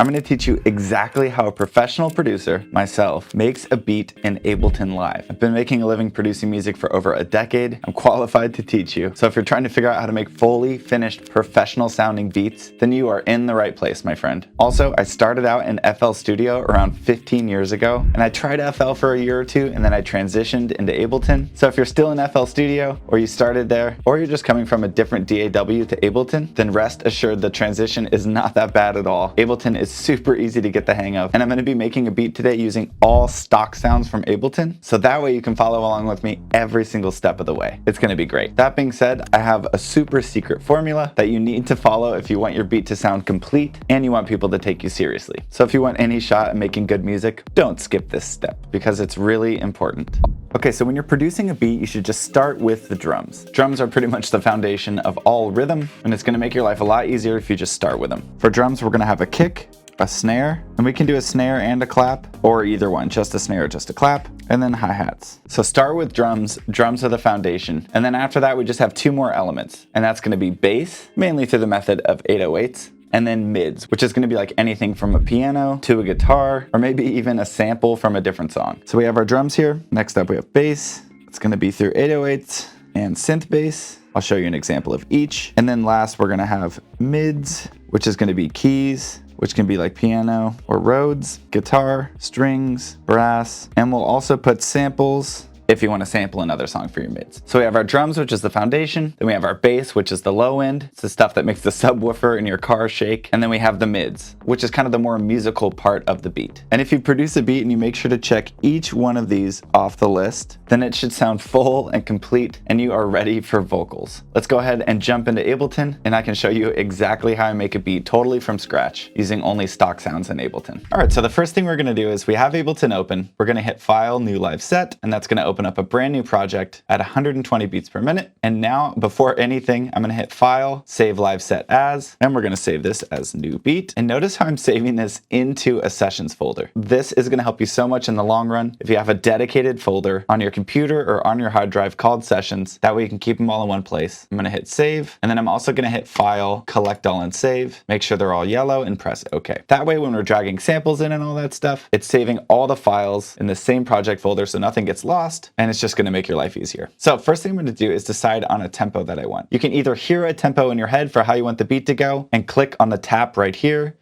I'm going to teach you exactly how a professional producer, myself, makes a beat in Ableton Live. I've been making a living producing music for over a decade. I'm qualified to teach you. So if you're trying to figure out how to make fully finished professional sounding beats, then you are in the right place, my friend. Also, I started out in FL Studio around 15 years ago, and I tried FL for a year or two, and then I transitioned into Ableton. So if you're still in FL Studio, or you started there, or you're just coming from a different DAW to Ableton, then rest assured the transition is not that bad at all. Ableton is super easy to get the hang of, and I'm going to be making a beat today using all stock sounds from Ableton, so that way you can follow along with me every single step of the way. It's going to be great. That being said, I have a super secret formula that you need to follow if you want your beat to sound complete and you want people to take you seriously. So if you want any shot at making good music, don't skip this step because it's really important. Okay, so when you're producing a beat, you should just start with the drums. Drums are pretty much the foundation of all rhythm, and it's going to make your life a lot easier if you just start with them. For drums, we're going to have a kick, a snare, and we can do a snare and a clap, or either one, just a snare or just a clap, and then hi-hats. So start with drums. Drums are the foundation, and then after that we just have two more elements, and that's going to be bass, mainly through the method of 808s, and then mids, which is going to be like anything from a piano to a guitar, or maybe even a sample from a different song. So we have our drums here. Next up we have bass. It's going to be through 808s and synth bass. I'll show you an example of each. And then last we're going to have mids, which is going to be keys, which can be like piano or Rhodes, guitar, strings, brass, and we'll also put samples if you want to sample another song for your mids. So we have our drums, which is the foundation. Then we have our bass, which is the low end. It's the stuff that makes the subwoofer in your car shake. And then we have the mids, which is kind of the more musical part of the beat. And if you produce a beat and you make sure to check each one of these off the list, then it should sound full and complete and you are ready for vocals. Let's go ahead and jump into Ableton and I can show you exactly how I make a beat totally from scratch using only stock sounds in Ableton. All right, so the first thing we're gonna do is we have Ableton open. We're gonna hit File, New Live Set, and that's gonna open up a brand new project at 120 beats per minute. And now, before anything, I'm gonna hit File, Save Live Set As, and we're gonna save this as New Beat. And notice how I'm saving this into a Sessions folder. This is gonna help you so much in the long run if you have a dedicated folder on your computer or on your hard drive called Sessions. That way you can keep them all in one place. I'm gonna hit Save, and then I'm also gonna hit File, Collect All and Save. Make sure they're all yellow and press OK. That way when we're dragging samples in and all that stuff, it's saving all the files in the same project folder so nothing gets lost, and it's just going to make your life easier. So first thing I'm going to do is decide on a tempo that I want. You can either hear a tempo in your head for how you want the beat to go and click on the tap right here.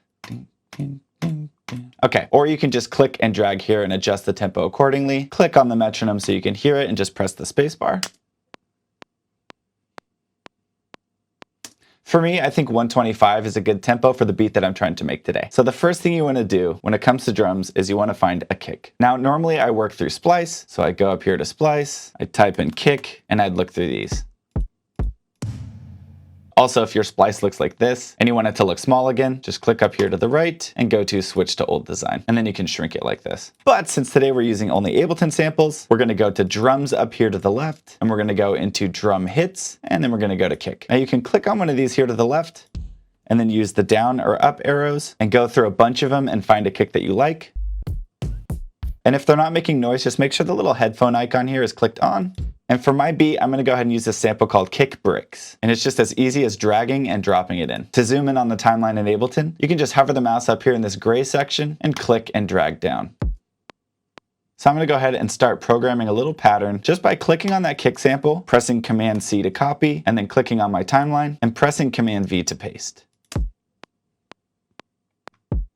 Okay, or you can just click and drag here and adjust the tempo accordingly. Click on the metronome so you can hear it and just press the space bar. For me, I think 125 is a good tempo for the beat that I'm trying to make today. So the first thing you want to do when it comes to drums is you want to find a kick. Now, normally I work through Splice, so I go up here to Splice, I type in kick, and I'd look through these. Also, if your splice looks like this and you want it to look small again, just click up here to the right and go to switch to old design. And then you can shrink it like this. But since today we're using only Ableton samples, we're going to go to drums up here to the left, and we're going to go into drum hits, and then we're going to go to kick. Now you can click on one of these here to the left and then use the down or up arrows and go through a bunch of them and find a kick that you like. And if they're not making noise, just make sure the little headphone icon here is clicked on. And for my beat, I'm going to go ahead and use this sample called Kick Bricks. And it's just as easy as dragging and dropping it in. To zoom in on the timeline in Ableton, you can just hover the mouse up here in this gray section and click and drag down. So I'm going to go ahead and start programming a little pattern just by clicking on that kick sample, pressing Command C to copy, and then clicking on my timeline and pressing Command V to paste.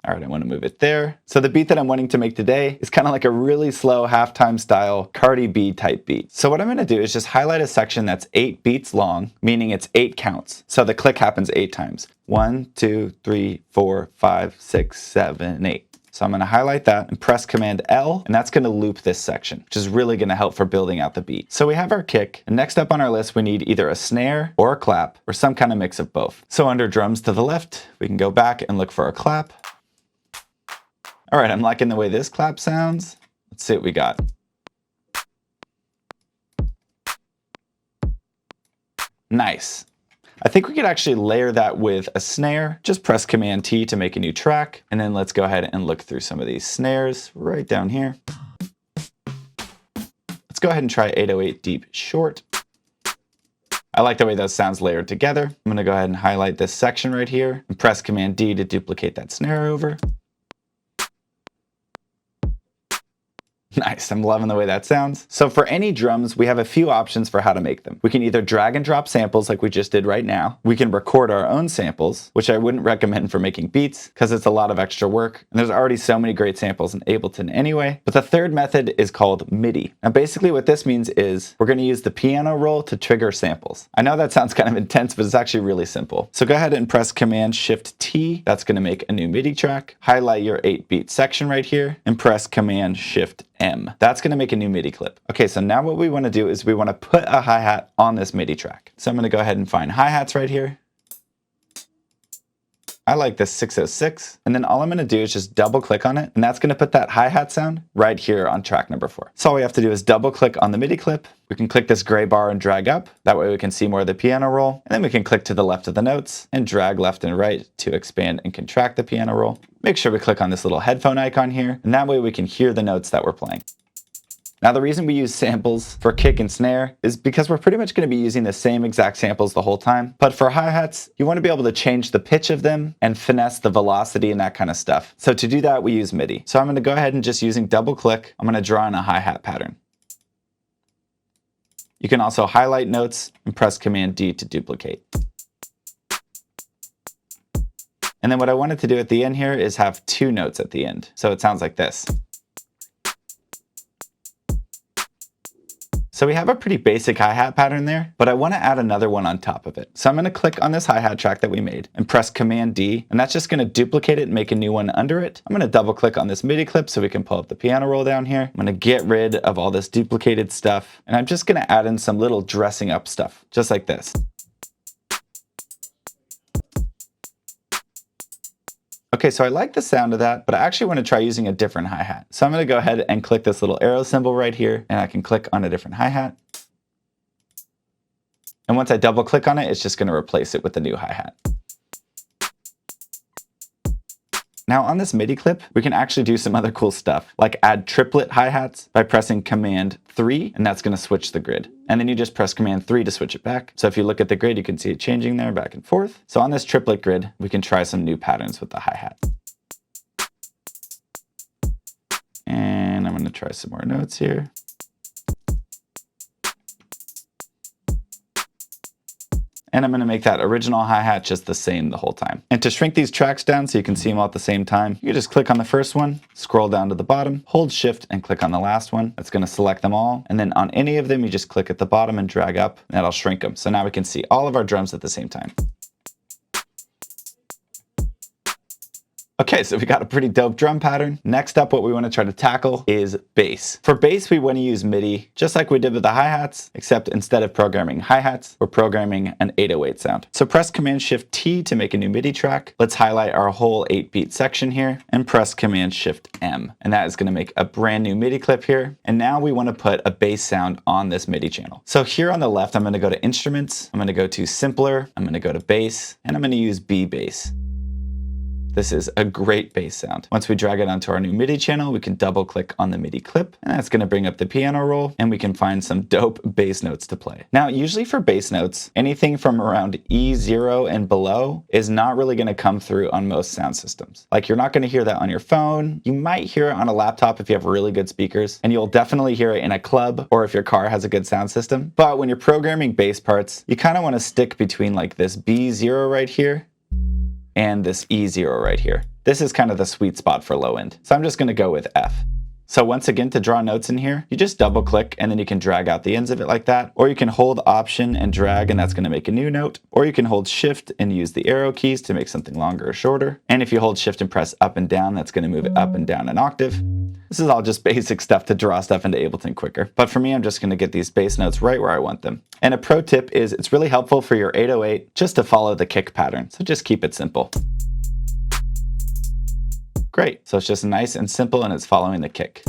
All right, I want to move it there. So the beat that I'm wanting to make today is kind of like a really slow halftime style Cardi B type beat. So what I'm going to do is just highlight a section that's 8 beats long, meaning it's 8 counts. So the click happens 8 times. 1, 2, 3, 4, 5, 6, 7, 8. So I'm going to highlight that and press Command L, and that's going to loop this section, which is really going to help for building out the beat. So we have our kick, and next up on our list, we need either a snare or a clap or some kind of mix of both. So under drums to the left, we can go back and look for a clap. All right, I'm liking the way this clap sounds. Let's see what we got. Nice. I think we could actually layer that with a snare. Just press Command T to make a new track. And then let's go ahead and look through some of these snares right down here. Let's go ahead and try 808 deep short. I like the way those sounds layered together. I'm gonna go ahead and highlight this section right here and press Command D to duplicate that snare over. Nice, I'm loving the way that sounds. So for any drums, we have a few options for how to make them. We can either drag and drop samples like we just did right now. We can record our own samples, which I wouldn't recommend for making beats because it's a lot of extra work. And there's already so many great samples in Ableton anyway. But the third method is called MIDI. Now basically what this means is we're gonna use the piano roll to trigger samples. I know that sounds kind of intense, but it's actually really simple. So go ahead and press Command Shift T. That's gonna make a new MIDI track. Highlight your 8-beat section right here and press Command Shift M. That's going to make a new MIDI clip. Okay, so now what we want to do is we want to put a hi-hat on this MIDI track. So I'm going to go ahead and find hi-hats right here. I like this 606, and then all I'm going to do is just double click on it, and that's going to put that hi-hat sound right here on track number 4. So all we have to do is double click on the MIDI clip. We can click this gray bar and drag up. That way we can see more of the piano roll. And then we can click to the left of the notes and drag left and right to expand and contract the piano roll. Make sure we click on this little headphone icon here, and that way we can hear the notes that we're playing. Now the reason we use samples for kick and snare is because we're pretty much going to be using the same exact samples the whole time. But for hi-hats, you want to be able to change the pitch of them and finesse the velocity and that kind of stuff. So to do that, we use MIDI. So I'm going to go ahead and just using double click, I'm going to draw in a hi-hat pattern. You can also highlight notes and press Command D to duplicate. And then what I wanted to do at the end here is have 2 notes at the end. So it sounds like this. So we have a pretty basic hi-hat pattern there, but I want to add another one on top of it. So I'm going to click on this hi-hat track that we made and press Command D, and that's just going to duplicate it and make a new one under it. I'm going to double click on this MIDI clip so we can pull up the piano roll down here. I'm going to get rid of all this duplicated stuff, and I'm just going to add in some little dressing up stuff, just like this. Okay, so I like the sound of that, but I actually want to try using a different hi-hat. So I'm going to go ahead and click this little arrow symbol right here, and I can click on a different hi-hat. And once I double click on it, it's just going to replace it with the new hi-hat. Now on this MIDI clip, we can actually do some other cool stuff, like add triplet hi-hats by pressing Command 3, and that's going to switch the grid. And then you just press Command 3 to switch it back. So if you look at the grid, you can see it changing there back and forth. So on this triplet grid, we can try some new patterns with the hi-hat. And I'm going to try some more notes here. And I'm going to make that original hi-hat just the same the whole time. And to shrink these tracks down so you can see them all at the same time, you can just click on the first one, scroll down to the bottom, hold Shift and click on the last one. That's going to select them all. And then on any of them, you just click at the bottom and drag up, and that'll shrink them. So now we can see all of our drums at the same time. Okay, so we got a pretty dope drum pattern. Next up, what we want to try to tackle is bass. For bass, we want to use MIDI, just like we did with the hi-hats, except instead of programming hi-hats, we're programming an 808 sound. So press Command Shift T to make a new MIDI track. Let's highlight our whole 8-beat section here and press Command Shift M. And that is going to make a brand new MIDI clip here. And now we want to put a bass sound on this MIDI channel. So here on the left, I'm going to go to Instruments. I'm going to go to Simpler. I'm going to go to Bass, and I'm going to use B bass. This is a great bass sound. Once we drag it onto our new MIDI channel, we can double click on the MIDI clip, and that's going to bring up the piano roll, and we can find some dope bass notes to play. Now, usually for bass notes, anything from around E0 and below is not really going to come through on most sound systems. Like, you're not going to hear that on your phone. You might hear it on a laptop if you have really good speakers, and you'll definitely hear it in a club or if your car has a good sound system. But when you're programming bass parts, you kind of want to stick between like this B0 right here and this E0 right here. This is kind of the sweet spot for low end. So I'm just going to go with F. So once again, to draw notes in here, you just double click and then you can drag out the ends of it like that. Or you can hold Option and drag, and that's going to make a new note. Or you can hold Shift and use the arrow keys to make something longer or shorter. And if you hold Shift and press up and down, that's going to move it up and down an octave. This is all just basic stuff to draw stuff into Ableton quicker. But for me, I'm just going to get these bass notes right where I want them. And a pro tip is it's really helpful for your 808 just to follow the kick pattern. So just keep it simple. Great. So it's just nice and simple, and it's following the kick.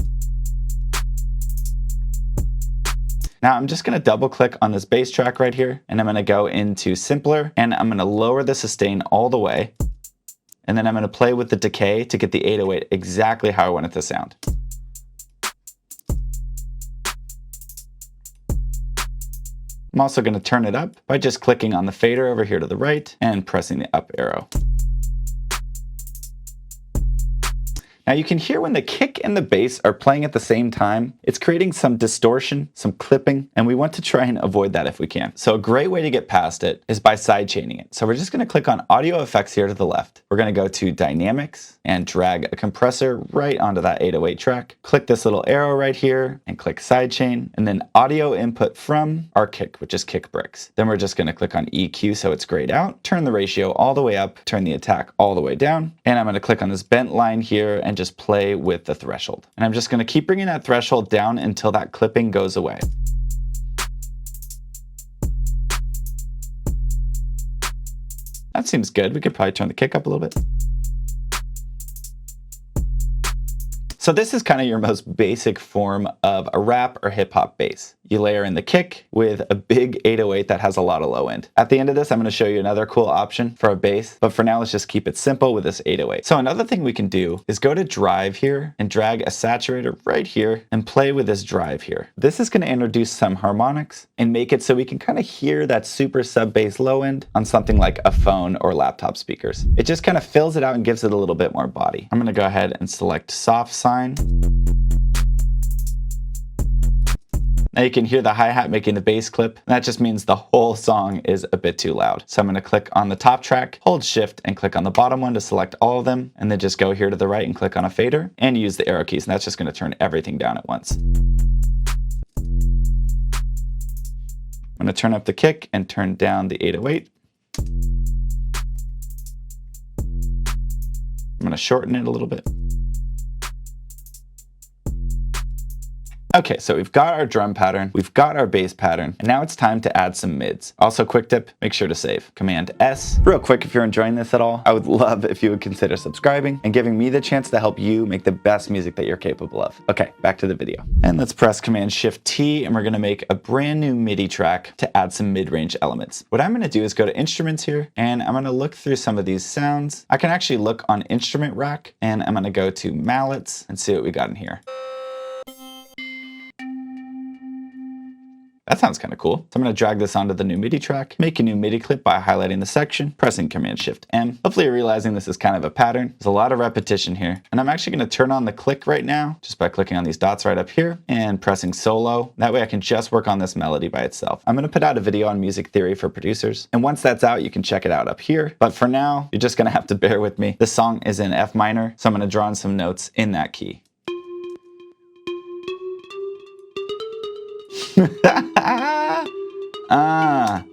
Now I'm just going to double click on this bass track right here, and I'm going to go into Simpler, and I'm going to lower the sustain all the way. And then I'm going to play with the decay to get the 808 exactly how I want it to sound. I'm also going to turn it up by just clicking on the fader over here to the right and pressing the up arrow. Now you can hear when the kick and the bass are playing at the same time, it's creating some distortion, some clipping, and we want to try and avoid that if we can. So a great way to get past it is by sidechaining it. So we're just going to click on audio effects here to the left. We're going to go to dynamics and drag a compressor right onto that 808 track. Click this little arrow right here and click sidechain, and then audio input from our kick, which is kick bricks. Then we're just going to click on EQ so it's grayed out, turn the ratio all the way up, turn the attack all the way down, and I'm going to click on this bent line here and just play with the threshold. And I'm just going to keep bringing that threshold down until that clipping goes away. That seems good. We could probably turn the kick up a little bit. So this is kind of your most basic form of a rap or hip hop bass. You layer in the kick with a big 808 that has a lot of low end. At the end of this, I'm going to show you another cool option for a bass, but for now, let's just keep it simple with this 808. So another thing we can do is go to drive here and drag a saturator right here and play with this drive here. This is going to introduce some harmonics and make it so we can kind of hear that super sub bass low end on something like a phone or laptop speakers. It just kind of fills it out and gives it a little bit more body. I'm going to go ahead and select soft sign. Now you can hear the hi-hat making the bass clip, and that just means the whole song is a bit too loud. So I'm going to click on the top track, hold shift, and click on the bottom one to select all of them, and then just go here to the right and click on a fader, and use the arrow keys, and that's just going to turn everything down at once. I'm going to turn up the kick and turn down the 808. I'm going to shorten it a little bit. Okay, so we've got our drum pattern, we've got our bass pattern, and now it's time to add some mids. Also, quick tip, make sure to save. Command S. Real quick, if you're enjoying this at all, I would love if you would consider subscribing and giving me the chance to help you make the best music that you're capable of. Okay, back to the video. And let's press Command Shift T, and we're gonna make a brand new MIDI track to add some mid-range elements. What I'm gonna do is go to Instruments here, and I'm gonna look through some of these sounds. I can actually look on Instrument Rack, and I'm gonna go to Mallets and see what we got in here. That sounds kind of cool. So I'm going to drag this onto the new MIDI track, make a new MIDI clip by highlighting the section, pressing Command Shift M. Hopefully you're realizing this is kind of a pattern. There's a lot of repetition here. And I'm actually going to turn on the click right now, just by clicking on these dots right up here and pressing solo. That way I can just work on this melody by itself. I'm going to put out a video on music theory for producers. And once that's out, you can check it out up here. But for now, you're just going to have to bear with me. The song is in F minor, so I'm going to draw in some notes in that key.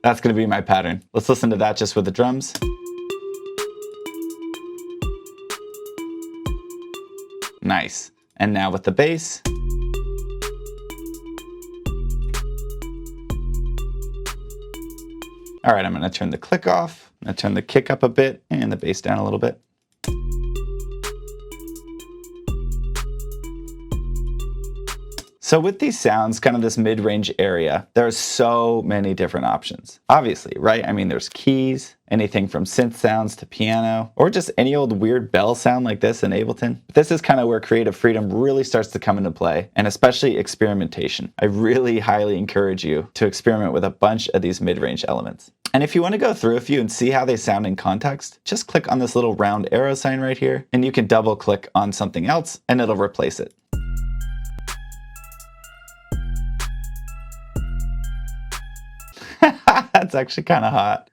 That's gonna be my pattern. Let's listen to that just with the drums. Nice. And now with the bass. All right, I'm gonna turn the click off. I'm gonna turn the kick up a bit and the bass down a little bit. So with these sounds, kind of this mid-range area, there are so many different options. Obviously, right? I mean, there's keys, anything from synth sounds to piano, or just any old weird bell sound like this in Ableton. But this is kind of where creative freedom really starts to come into play, and especially experimentation. I really highly encourage you to experiment with a bunch of these mid-range elements. And if you want to go through a few and see how they sound in context, just click on this little round arrow sign right here, and you can double click on something else, and it'll replace it. That's actually kind of hot.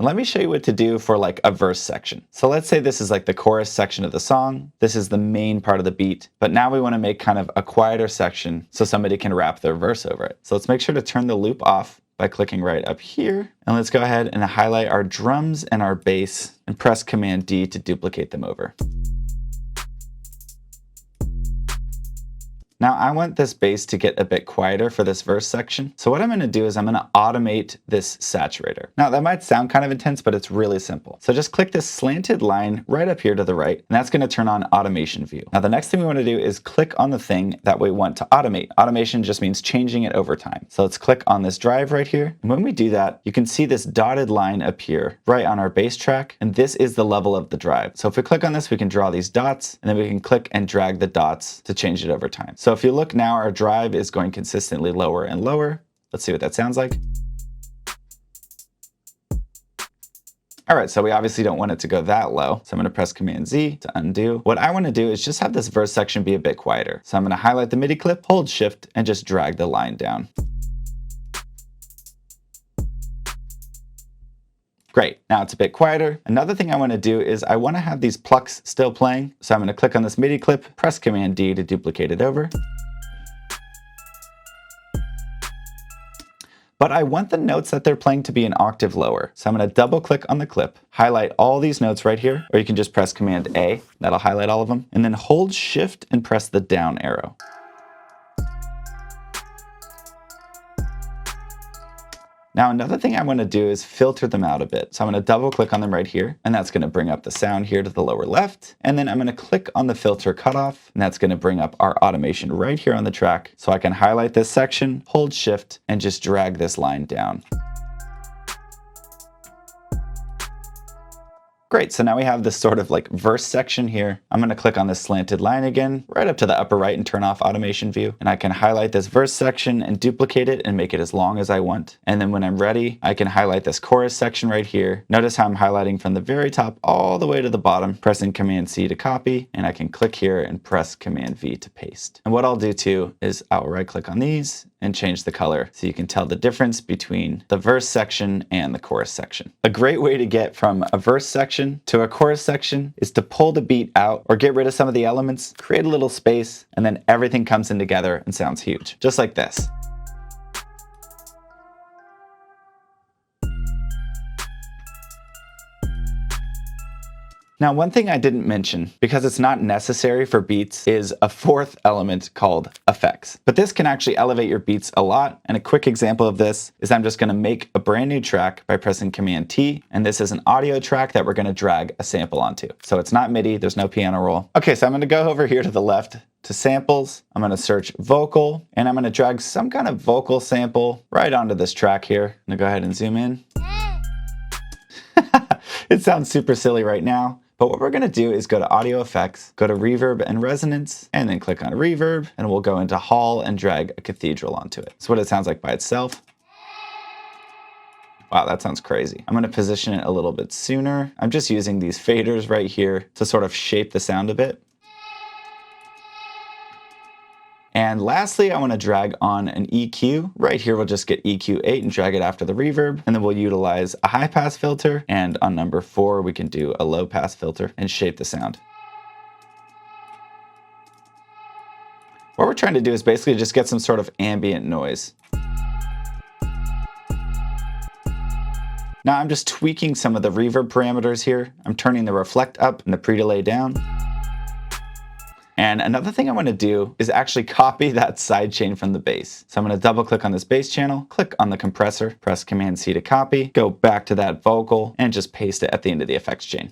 Let me show you what to do for like a verse section. So let's say this is like the chorus section of the song. This is the main part of the beat, but now we want to make kind of a quieter section so somebody can rap their verse over it. So let's make sure to turn the loop off by clicking right up here. And let's go ahead and highlight our drums and our bass and press Command D to duplicate them over. Now I want this bass to get a bit quieter for this verse section. So what I'm gonna do is I'm gonna automate this saturator. Now that might sound kind of intense, but it's really simple. So just click this slanted line right up here to the right, and that's gonna turn on automation view. Now the next thing we wanna do is click on the thing that we want to automate. Automation just means changing it over time. So let's click on this drive right here. And when we do that, you can see this dotted line appear right on our bass track, and this is the level of the drive. So if we click on this, we can draw these dots, and then we can click and drag the dots to change it over time. So So if you look now, our drive is going consistently lower and lower. Let's see what that sounds like. All right, so we obviously don't want it to go that low. So I'm gonna press Command Z to undo. What I wanna do is just have this verse section be a bit quieter. So I'm gonna highlight the MIDI clip, hold Shift, and just drag the line down. Great, now it's a bit quieter. Another thing I wanna do is I wanna have these plucks still playing. So I'm gonna click on this MIDI clip, press Command D to duplicate it over. But I want the notes that they're playing to be an octave lower. So I'm gonna double click on the clip, highlight all these notes right here, or you can just press Command A, that'll highlight all of them, and then hold Shift and press the down arrow. Now another thing I want to do is filter them out a bit. So I'm going to double click on them right here, and that's going to bring up the sound here to the lower left. And then I'm going to click on the filter cutoff, and that's going to bring up our automation right here on the track. So I can highlight this section, hold Shift, and just drag this line down. Great, so now we have this sort of like verse section here. I'm gonna click on this slanted line again, right up to the upper right and turn off automation view. And I can highlight this verse section and duplicate it and make it as long as I want. And then when I'm ready, I can highlight this chorus section right here. Notice how I'm highlighting from the very top all the way to the bottom, pressing Command C to copy, and I can click here and press Command V to paste. And what I'll do too is I'll right click on these and change the color so you can tell the difference between the verse section and the chorus section. A great way to get from a verse section to a chorus section is to pull the beat out or get rid of some of the elements, create a little space, and then everything comes in together and sounds huge, just like this. Now, one thing I didn't mention, because it's not necessary for beats, is a fourth element called effects. But this can actually elevate your beats a lot, and a quick example of this is I'm just gonna make a brand new track by pressing Command T, and this is an audio track that we're gonna drag a sample onto. So it's not MIDI, there's no piano roll. Okay, so I'm gonna go over here to the left to samples. I'm gonna search vocal, and I'm gonna drag some kind of vocal sample right onto this track here. I'm gonna go ahead and zoom in. It sounds super silly right now. But what we're gonna do is go to Audio Effects, go to Reverb and Resonance, and then click on Reverb, and we'll go into Hall and drag a cathedral onto it. That's what it sounds like by itself. Wow, that sounds crazy. I'm gonna position it a little bit sooner. I'm just using these faders right here to sort of shape the sound a bit. And lastly, I want to drag on an EQ. Right here, we'll just get EQ 8 and drag it after the reverb. And then we'll utilize a high pass filter. And on number 4, we can do a low pass filter and shape the sound. What we're trying to do is basically just get some sort of ambient noise. Now I'm just tweaking some of the reverb parameters here. I'm turning the reflect up and the pre-delay down. And another thing I want to do is actually copy that sidechain from the bass. So I'm going to double click on this bass channel, click on the compressor, press Command C to copy, go back to that vocal, and just paste it at the end of the effects chain.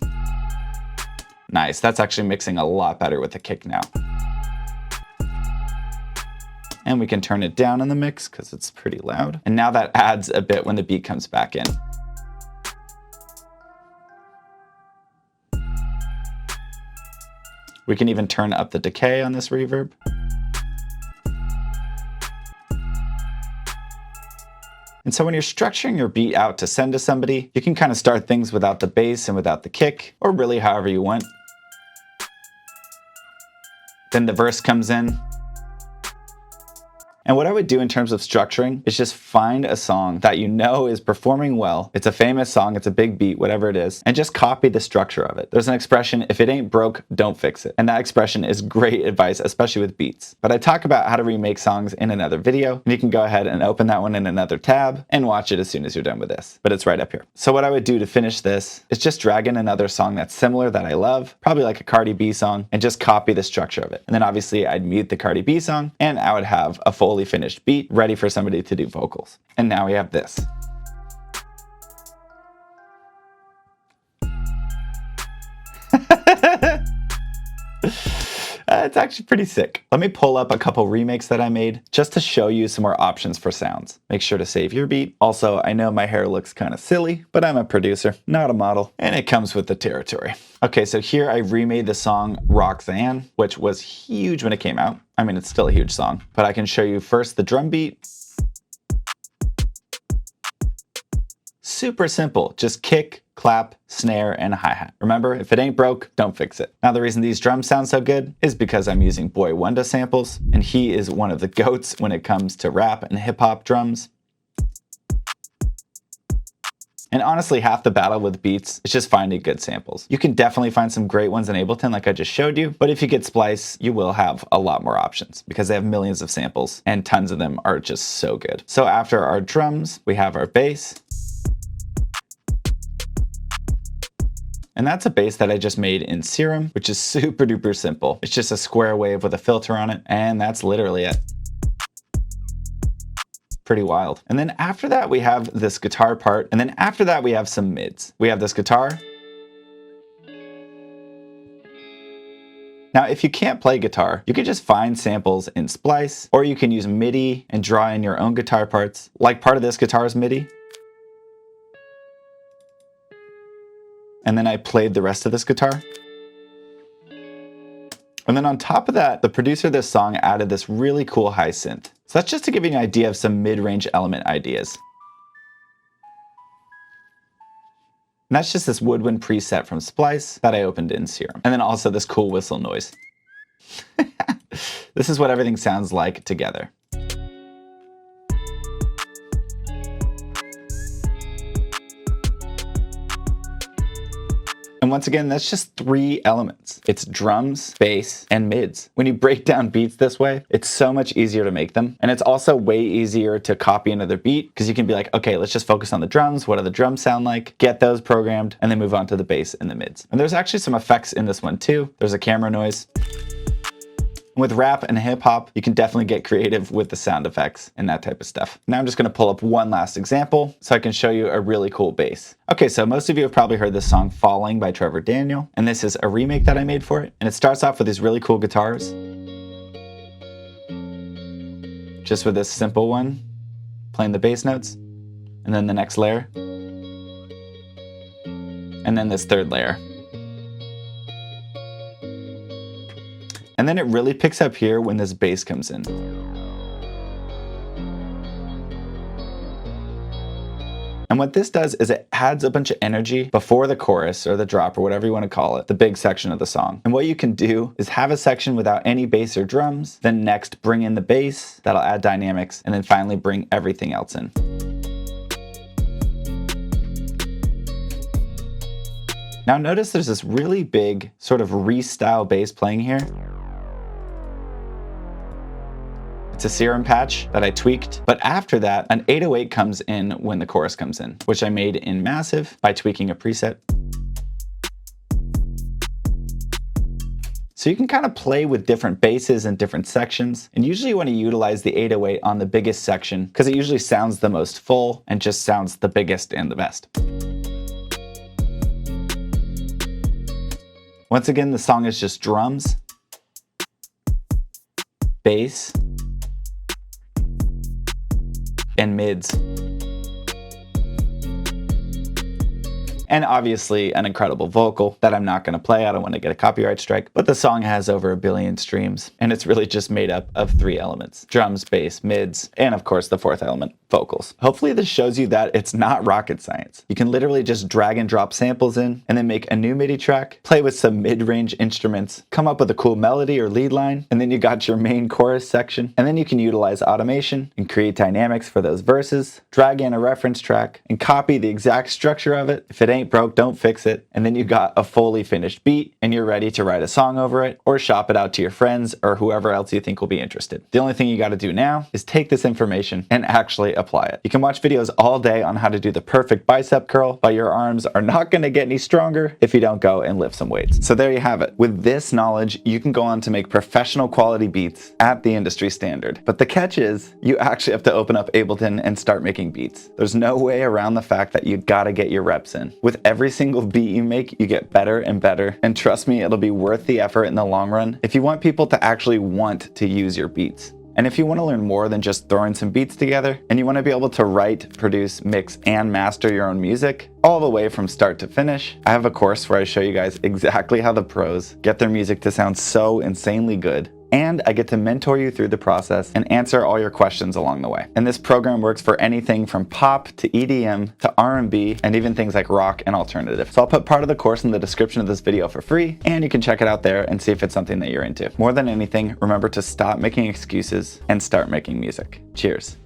Nice, that's actually mixing a lot better with the kick now. And we can turn it down in the mix because it's pretty loud. And now that adds a bit when the beat comes back in. We can even turn up the decay on this reverb. And so when you're structuring your beat out to send to somebody, you can kind of start things without the bass and without the kick, or really however you want. Then the verse comes in. And what I would do in terms of structuring is just find a song that you know is performing well. It's a famous song, it's a big beat, whatever it is, and just copy the structure of it. There's an expression, if it ain't broke, don't fix it. And that expression is great advice, especially with beats. But I talk about how to remake songs in another video, and you can go ahead and open that one in another tab and watch it as soon as you're done with this. But it's right up here. So what I would do to finish this is just drag in another song that's similar that I love, probably like a Cardi B song, and just copy the structure of it. And then obviously I'd mute the Cardi B song, and I would have a fully finished beat ready for somebody to do vocals. And now we have this. It's actually pretty sick. Let me pull up a couple remakes that I made just to show you some more options for sounds. Make sure to save your beat. Also, I know my hair looks kind of silly, but I'm a producer, not a model, and it comes with the territory. Okay, so here I remade the song Roxanne, which was huge when it came out. I mean, it's still a huge song, but I can show you first the drum beat. Super simple, just kick, clap, snare, and hi-hat. Remember, if it ain't broke, don't fix it. Now the reason these drums sound so good is because I'm using Boy Wonder samples, and he is one of the goats when it comes to rap and hip hop drums. And honestly, half the battle with beats is just finding good samples. You can definitely find some great ones in Ableton like I just showed you, but if you get Splice, you will have a lot more options because they have millions of samples and tons of them are just so good. So after our drums, we have our bass. And that's a bass that I just made in Serum, which is super duper simple. It's just a square wave with a filter on it, and that's literally it. Pretty wild. And then after that, we have this guitar part, and then after that, we have some mids. We have this guitar. Now, if you can't play guitar, you can just find samples in Splice, or you can use MIDI and draw in your own guitar parts. Like part of this guitar is MIDI. And then I played the rest of this guitar. And then on top of that, the producer of this song added this really cool high synth. So that's just to give you an idea of some mid-range element ideas. And that's just this woodwind preset from Splice that I opened in Serum. And then also this cool whistle noise. This is what everything sounds like together. And once again, that's just 3 elements. It's drums, bass, and mids. When you break down beats this way, it's so much easier to make them. And it's also way easier to copy another beat because you can be like, okay, let's just focus on the drums. What do the drums sound like? Get those programmed and then move on to the bass and the mids. And there's actually some effects in this one too. There's a camera noise. With rap and hip hop, you can definitely get creative with the sound effects and that type of stuff. Now I'm just gonna pull up one last example so I can show you a really cool bass. Okay, so most of you have probably heard this song Falling by Trevor Daniel, and this is a remake that I made for it. And it starts off with these really cool guitars. Just with this simple one, playing the bass notes, and then the next layer, and then this third layer. And then it really picks up here when this bass comes in. And what this does is it adds a bunch of energy before the chorus or the drop or whatever you want to call it, the big section of the song. And what you can do is have a section without any bass or drums, then next bring in the bass, that'll add dynamics, and then finally bring everything else in. Now notice there's this really big sort of re-style bass playing here. It's a Serum patch that I tweaked, but after that, an 808 comes in when the chorus comes in, which I made in Massive by tweaking a preset. So you can kind of play with different basses and different sections, and usually you want to utilize the 808 on the biggest section because it usually sounds the most full and just sounds the biggest and the best. Once again, the song is just drums, bass, and mids. And obviously an incredible vocal that I'm not gonna play. I don't wanna get a copyright strike, but the song has over 1 billion streams and it's really just made up of 3 elements: drums, bass, mids, and of course the 4th element, vocals. Hopefully this shows you that it's not rocket science. You can literally just drag and drop samples in and then make a new MIDI track, play with some mid-range instruments, come up with a cool melody or lead line, and then you got your main chorus section. And then you can utilize automation and create dynamics for those verses, drag in a reference track, and copy the exact structure of it. If it ain't broke, don't fix it. And then you got a fully finished beat and you're ready to write a song over it or shop it out to your friends or whoever else you think will be interested. The only thing you got to do now is take this information and actually apply it. You can watch videos all day on how to do the perfect bicep curl, but your arms are not going to get any stronger if you don't go and lift some weights. So there you have it. With this knowledge, you can go on to make professional quality beats at the industry standard. But the catch is you actually have to open up Ableton and start making beats. There's no way around the fact that you got to get your reps in. With every single beat you make, you get better and better. And trust me, it'll be worth the effort in the long run if you want people to actually want to use your beats. And if you want to learn more than just throwing some beats together, and you want to be able to write, produce, mix, and master your own music, all the way from start to finish, I have a course where I show you guys exactly how the pros get their music to sound so insanely good. And I get to mentor you through the process and answer all your questions along the way. And this program works for anything from pop to EDM to R&B and even things like rock and alternative. So I'll put part of the course in the description of this video for free, and you can check it out there and see if it's something that you're into. More than anything, remember to stop making excuses and start making music. Cheers.